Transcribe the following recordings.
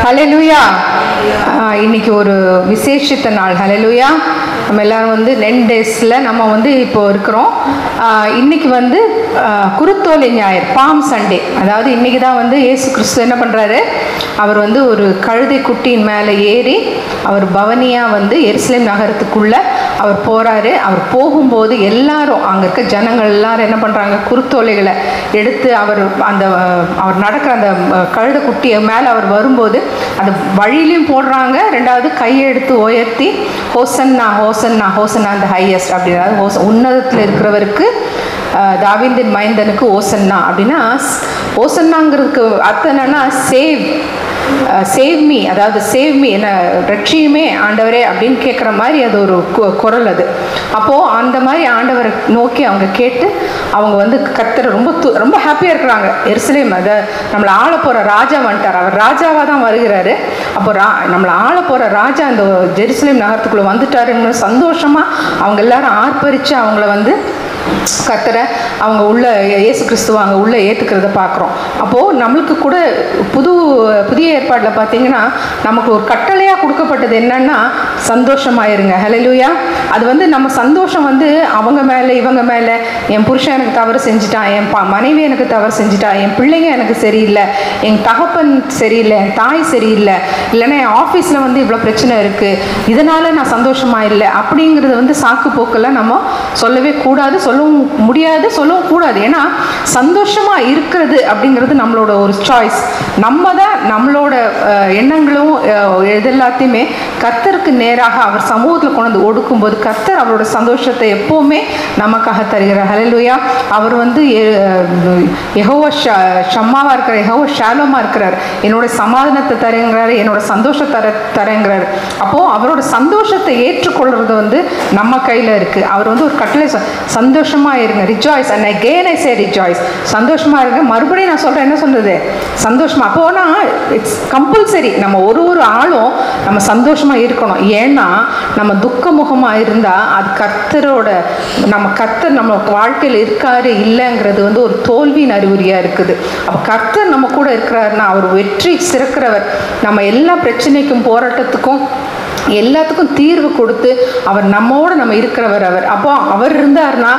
ஹல்லேலூயா. இன்னைக்கு ஒரு விசேஷித்த நாள். ஹல்லேலூயா. நம்ம எல்லாரும் வந்து 10 டேஸில் நம்ம வந்து இப்போ இருக்கிறோம். இன்னைக்கு வந்து குருத்தோலை ஞாயிறு, பாம் சண்டே. அதாவது இன்னைக்கு தான் வந்து இயேசு கிறிஸ்து என்ன பண்ணுறாரு, அவர் வந்து ஒரு கழுதை குட்டியின் மேலே ஏறி அவர் பவனியாக வந்து எருசலேம் நகரத்துக்குள்ளே அவர் போகிறாரு. அவர் போகும்போது எல்லாரும் அங்கே இருக்க ஜனங்கள் எல்லாரும் என்ன பண்ணுறாங்க, குருத்தோலைகளை எடுத்து அவர் நடக்கிற அந்த கழுதை குட்டியை மேலே அவர் வரும்போது அந்த வழியிலையும் போடுறாங்க. ரெண்டாவது கையை எடுத்து உயர்த்தி ஹோசன்னா ஹோசன்னா ஹோசன்னா அந்த ஹையஸ்ட் அப்படின்னா உன்னதத்தில் இருக்கிறவருக்கு, தாவீதின் மைந்தனுக்கு ஓசன்னா அப்படின்னா, ஓசன்னாங்கிறதுக்கு அர்த்தம் என்னன்னா சேவ் மீ, அதாவது சேவ் மீ, என்ன ரட்சியுமே ஆண்டவரே அப்படின்னு கேட்குற மாதிரி அது ஒரு குரல். அது அப்போது அந்த மாதிரி ஆண்டவரை நோக்கி அவங்க கேட்டு அவங்க வந்து கர்த்தரை ரொம்ப ஹாப்பியாக இருக்கிறாங்க. எருசலேம் அதை நம்மளை ஆள போகிற ராஜா வந்துட்டார், அவர் ராஜாவாக தான் வருகிறாரு. அப்போ நம்மளை ஆள போகிற ராஜா அந்த ஜெருசலேம் நகரத்துக்குள்ளே வந்துட்டாருன்னு சந்தோஷமாக அவங்க எல்லாரும் ஆர்ப்பரித்து அவங்கள வந்து கர்த்தரை அவங்க உள்ள இயேசு கிறிஸ்துவ அங்கே உள்ளே ஏற்றுக்கிறத பார்க்குறோம். அப்போது நம்மளுக்கு கூட புதிய ஏற்பாட்டில் பார்த்தீங்கன்னா நமக்கு ஒரு கட்டளையாக கொடுக்கப்பட்டது என்னன்னா, சந்தோஷமாயிருங்க. ஹல்லேலூயா. அது வந்து நம்ம சந்தோஷம் வந்து அவங்க மேலே இவங்க மேலே, என் புருஷன் எனக்கு தவறு செஞ்சுட்டான், என் மனைவி எனக்கு தவறு செஞ்சுட்டா, என் பிள்ளைங்க எனக்கு சரியில்லை, என் தகப்பன் சரியில்லை, என் தாய் சரியில்லை, இல்லைன்னா என் ஆஃபீஸில் வந்து இவ்வளோ பிரச்சனை இருக்குது, இதனால் நான் சந்தோஷமாக இல்லை அப்படிங்கிறது வந்து சாக்கு போக்கெல்லாம் நம்ம சொல்லவே கூடாது, சொல்லவும் முடியாது, சொல்லவும் கூடாது. ஏன்னா சந்தோஷமாக இருக்கிறது அப்படிங்கிறது நம்மளோட ஒரு சாய்ஸ். நம்ம தான் நம்மளோட எண்ணங்களும் இதெல்லாத்தையுமே கர்த்தருக்கு நேராக அவர் சமூகத்தில் கொண்டு வந்து ஒடுக்கும்போது கர்த்தர் அவரோட சந்தோஷத்தை எப்போவுமே நமக்காக தருகிறார். ஹல்லேலூயா. அவர் வந்து யெகோவா ஷம்மாவாக இருக்கிறார், யெகோவா ஷாலோமாக இருக்கிறார், என்னோட சமாதானத்தை தரேங்கிறாரு, என்னோட சந்தோஷத்தை தரேங்கிறாரு. அப்போது அவரோட சந்தோஷத்தை ஏற்றுக்கொள்வது வந்து நம்ம கையில் இருக்குது. அவர் வந்து ஒரு கட்டளை, சந்தோஷமாக இருங்க, rejoice, and again I say rejoice, சந்தோஷமாக இருங்க. மறுபடியும் நான் சொல்கிறேன், என்ன சொல்கிறது, சந்தோஷமாக. அப்போனா இட்ஸ் கம்பல்சரி நம்ம ஒரு ஆளும் நம்ம சந்தோஷமாக இருக்கணும். ஏன்னா நம்ம துக்கமுகமாக இருந்தால் அது கர்த்தர் நம்ம வாழ்க்கையில் இருக்காரு இல்லைங்கிறது வந்து ஒரு தோல்வியின் அறிகுறியாக இருக்குது. அப்போ கர்த்தர் நம்ம கூட இருக்கிறாருன்னா அவர் வெற்றி சிறக்கிறவர். நம்ம எல்லா பிரச்சனைக்கும் போராட்டத்துக்கும் எல்லாத்துக்கும் தீர்வு கொடுத்து அவர் நம்மோடு நம்ம இருக்கிறவர் அவர். அப்போ அவர் இருந்தார்னா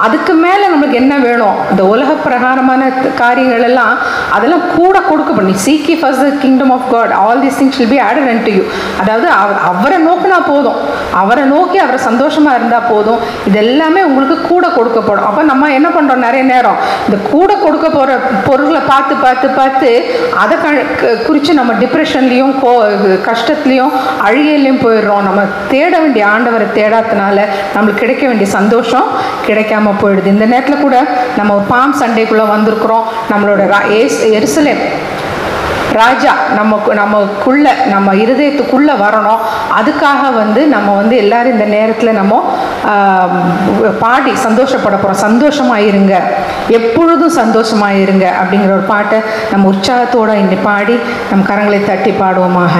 அதுக்கு மேலே நம்மளுக்கு என்ன வேணும், இந்த உலக பிரகாரமான காரியங்கள் எல்லாம் அதெல்லாம் கூட கொடுக்கப்படும். நீ seek ye first the kingdom of God, all these things will be added unto you. அதாவது அவரை நோக்கினா போதும், அவரை நோக்கி அவரை சந்தோஷமாக இருந்தால் போதும், இது எல்லாமே உங்களுக்கு கூட கொடுக்கப்படும். அப்போ நம்ம என்ன பண்ணுறோம், நிறைய நேரம் இந்த கூட கொடுக்க போகிற பொருள்களை பார்த்து அதை குறித்து நம்ம டிப்ரெஷன்லேயும் கஷ்டத்துலேயும் அழுகையிலையும் போயிடுறோம். நம்ம தேட வேண்டிய ஆண்டவரை தேடாதனால நம்மளுக்கு கிடைக்க வேண்டிய சந்தோஷம் கிடைக்காம போயிடுது. இந்த நேரத்தில் கூட நம்ம ஒரு பாம் சண்டேக்குள்ளே வந்திருக்கிறோம். நம்மளோட எருசலேம் ராஜா நமக்குள்ள நம்ம இருதயத்துக்குள்ளே வரணும். அதுக்காக வந்து நம்ம வந்து எல்லாரும் இந்த நேரத்தில் நம்ம பாடி சந்தோஷப்பட போகிறோம். சந்தோஷமாக இருங்க, எப்பொழுதும் சந்தோஷமாக இருங்க அப்படிங்கிற ஒரு பாட்டை நம்ம உற்சாகத்தோடு இன்னை பாடி நம்ம கரங்களை தட்டி பாடுவோமாக.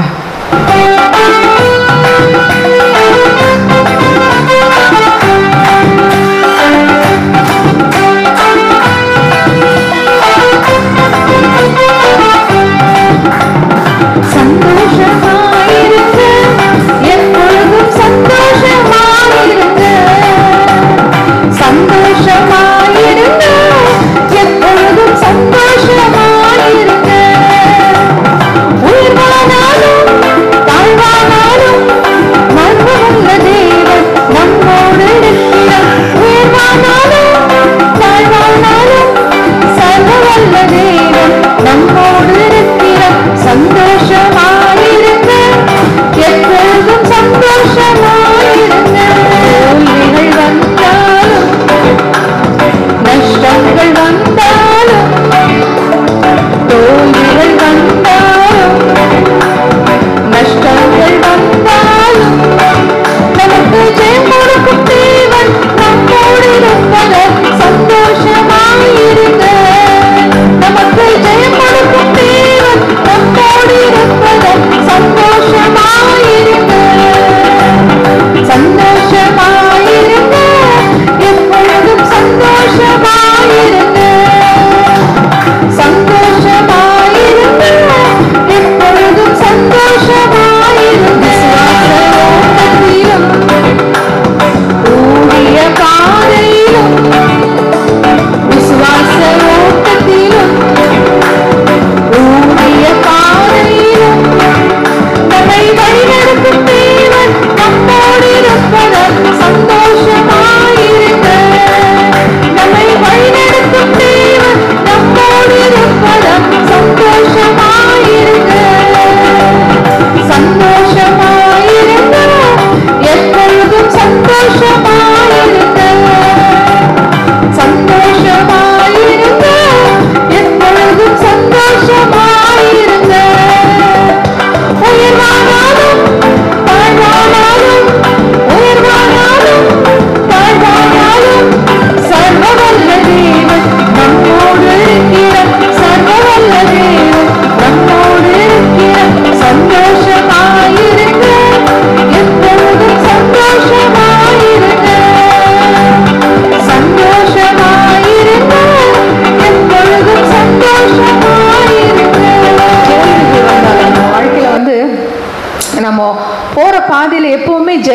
சந்தோஷமாயிருங்க, எப்பொழுதும் சந்தோஷமாயிருங்க, சந்தோஷமாயிருங்க, எப்பொழுதும் சந்தோஷமாயிருங்க. உயிர்வானாலும் தாழ்வானாலும் மர்மமுள்ள தேவன் நம்மோடு இருக்கிறார்.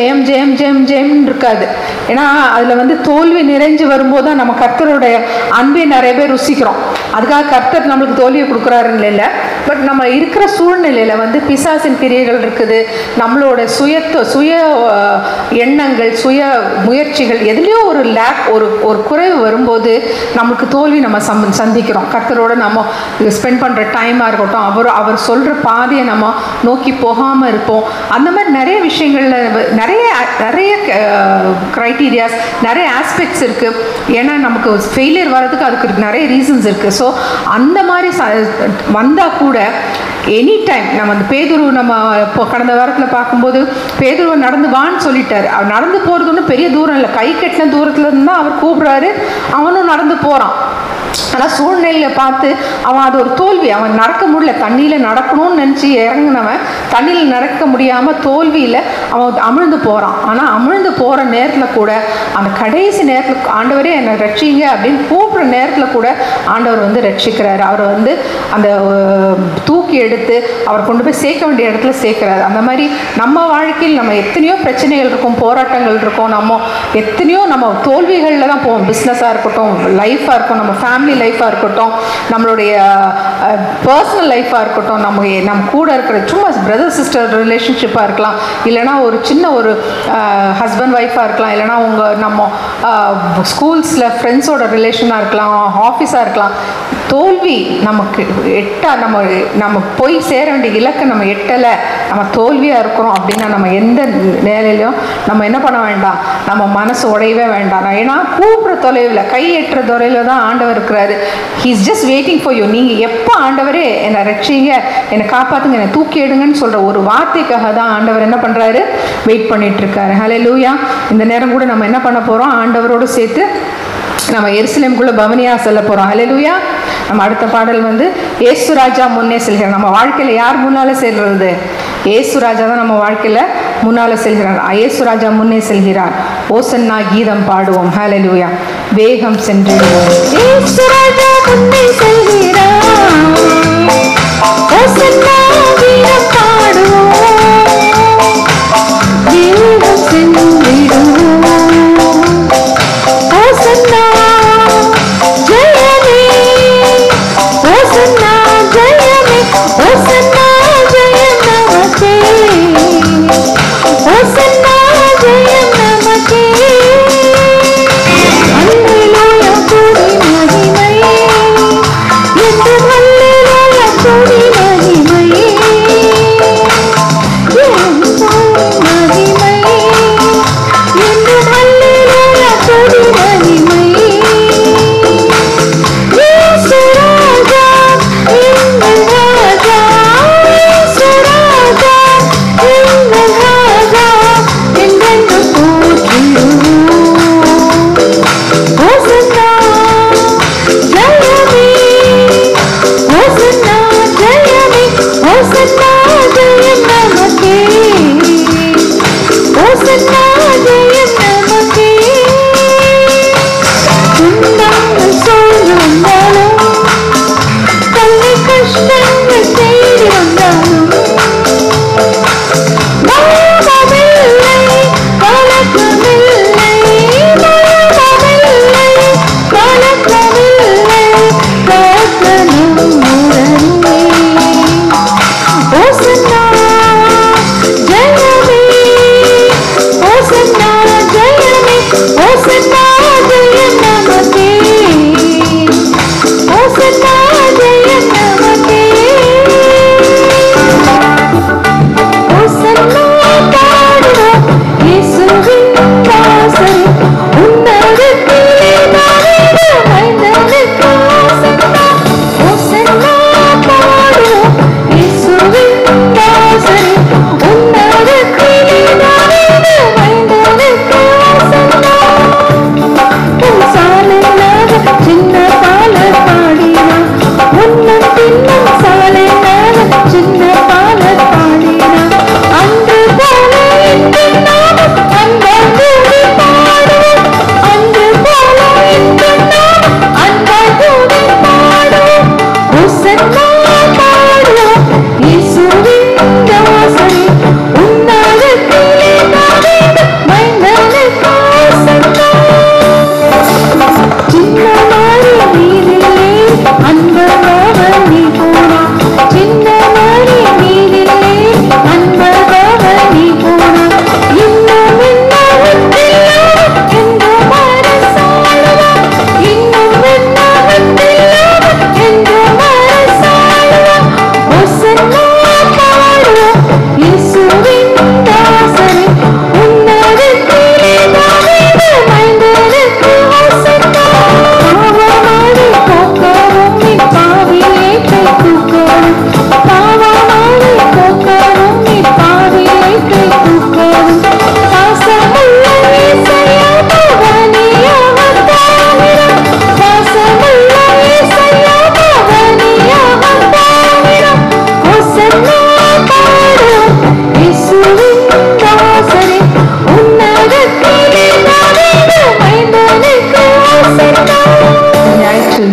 ஜெயம் ஜெயம் ஜெயம் ஜெயம்னு இருக்காது. ஏன்னா அதில் வந்து தோல்வி நிறைஞ்சு வரும்போது தான் நம்ம கர்த்தருடைய அன்பை நிறைய பேர் ருசிக்கிறோம். அதுக்காக கர்த்தர் நம்மளுக்கு தோல்வியை கொடுக்குறாருன்னு இல்லை. பட் நம்ம இருக்கிற சூழ்நிலையில் வந்து பிசாசின் கிரியைகள் இருக்குது, நம்மளோட சுய எண்ணங்கள், சுய முயற்சிகள், எதுலேயோ ஒரு லேக், ஒரு குறைவு வரும்போது நம்மளுக்கு தோல்வி நம்ம சந்திக்கிறோம். கர்த்தரோட நம்ம ஸ்பெண்ட் பண்ணுற டைமாக இருக்கட்டும், அவர் சொல்கிற பாதையை நம்ம நோக்கி போகாமல் இருப்போம். அந்த மாதிரி நிறைய விஷயங்களில் நிறைய க்ரைட்டீரியாஸ், நிறைய ஆஸ்பெக்ட்ஸ் இருக்குது. ஏன்னா நமக்கு ஃபெயிலியர் வர்றதுக்கு அதுக்கு நிறைய ரீசன்ஸ் இருக்குது. ஸோ அந்த மாதிரி வந்தால் கூட எனி டைம் நம்ம அந்த பேதுரு, நம்ம இப்போ கடந்த வாரத்தில் பார்க்கும்போது பேதுருவை நடந்து வான்னு சொல்லிட்டாரு. அவர் நடந்து போகிறது ஒன்றும் பெரிய தூரம் இல்லை, கை கட்டின தூரத்தில் இருந்தால் அவர் கூப்பிட்றாரு, அவனும் நடந்து போகிறான். ஆனால் சூழ்நிலையை பார்த்து அவன் அது ஒரு தோல்வி, அவன் நடக்க முடியல. தண்ணியில் நடக்கணும்னு நினச்சி இறங்கினவன் தண்ணியில் நடக்க முடியாமல் தோல்வியில் அவன் அமிழ்ந்து போகிறான். ஆனால் அமிழ்ந்து போகிற நேரத்தில் கூட, அந்த கடைசி நேரத்தில் ஆண்டவரே என்னை ரட்சிங்க அப்படின்னு கூப்பிட்ற நேரத்தில் கூட ஆண்டவர் வந்து ரட்சிக்கிறாரு. அவர் வந்து அந்த தூக்கி எடுத்து அவர் கொண்டு போய் சேர்க்க வேண்டிய இடத்துல சேர்க்கிறாரு. அந்த மாதிரி நம்ம வாழ்க்கையில் நம்ம எத்தனையோ பிரச்சனைகள் இருக்கும், போராட்டங்கள் இருக்கும், நம்ம எத்தனையோ நம்ம தோல்விகளில் தான் போவோம். பிஸ்னஸாக இருக்கட்டும், லைஃபாக இருக்கும், நம்ம ஃபேமிலி லைஃபாக இருக்கட்டும், நம்மளுடைய பர்சனல் லைஃபாக இருக்கட்டும், நம்ம கூட இருக்கிற சும்மா பிரதர் சிஸ்டர் ரிலேஷன்ஷிப்பாக இருக்கலாம், இல்லைனா ஒரு சின்ன ஒரு ஹஸ்பண்ட் ஒய்ஃபாக இருக்கலாம், இல்லைனா நம்ம ஸ்கூல்ஸில் ஃப்ரெண்ட்ஸோட ரிலேஷனாக இருக்கலாம், ஆஃபீஸாக இருக்கலாம். தோல்வி நமக்கு நம்ம போய் சேர வேண்டிய இலக்கை நம்ம எட்டலை, நம்ம தோல்வியாக இருக்கிறோம் அப்படின்னா நம்ம எந்த நிலையிலையும் நம்ம என்ன பண்ண வேண்டாம், நம்ம மனசு உடையவே வேண்டாம். ஏன்னா கூப்பிட்ற தொலைவில், கை எட்டுற தொலைவில் தான் ஆண்டவர் இருக்கிறாரு. He's just waiting for you. நீங்கள் எப்போ ஆண்டவரே என்னை ரட்சிங்க, என்னை காப்பாற்றுங்க, என்னை தூக்கி எடுங்கன்னு சொல்கிற ஒரு வார்த்தைக்காக தான் ஆண்டவர் என்ன பண்ணுறாரு, வெயிட் பண்ணிட்டு இருக்காரு. ஹல்லேலூயா. இந்த நேரம் கூட நம்ம என்ன பண்ண போகிறோம், ஆண்டவரோடு சேர்த்து நம்ம எருசலேமுக்குள்ள பவனியா செல்ல போகிறோம். ஹல்லேலூயா. நம்ம அடுத்த பாடல் வந்து இயேசு ராஜா முன்னே செல்கிறார். நம்ம வாழ்க்கையில் யார் முன்னால் செல்வது? இயேசு ராஜா தான் நம்ம வாழ்க்கையில் முன்னால் செல்கிறார். இயேசு ராஜா முன்னே செல்கிறார். ஓசன்னா கீதம் பாடுவோம். ஹல்லேலூயா. வேகம் சென்றிடுவோம். இயேசு ராஜா முன்னே செல்கிறார். ஓசன்னா கீதம் பாடுவோம். வேகம் சென்றிடுவோம். ஓசன்னா ஜெயமே, ஓசன்னா ஜெயமே, ஓசன்னா ஜெயம் நமக்கே, ஓசன்னா ஜெயம் நமக்கே. அல்லேலூயா துதி மகிமை, என்றும் அல்லேலூயா துதி மகிமை.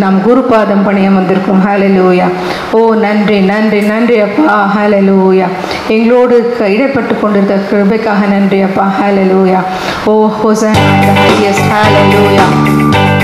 நாம் குருபாதம் பணிய வந்திருக்கோம். ஹalleluya. ஓ நன்றி நன்றி நன்றி அப்பா. ஹalleluya. எங்களோடு இடைப்பட்டு கொண்டிருந்த கிருபைக்காக நன்றி அப்பா. ஹalleluya. ஓ ஹோசன்னா in the highest. ஹalleluya.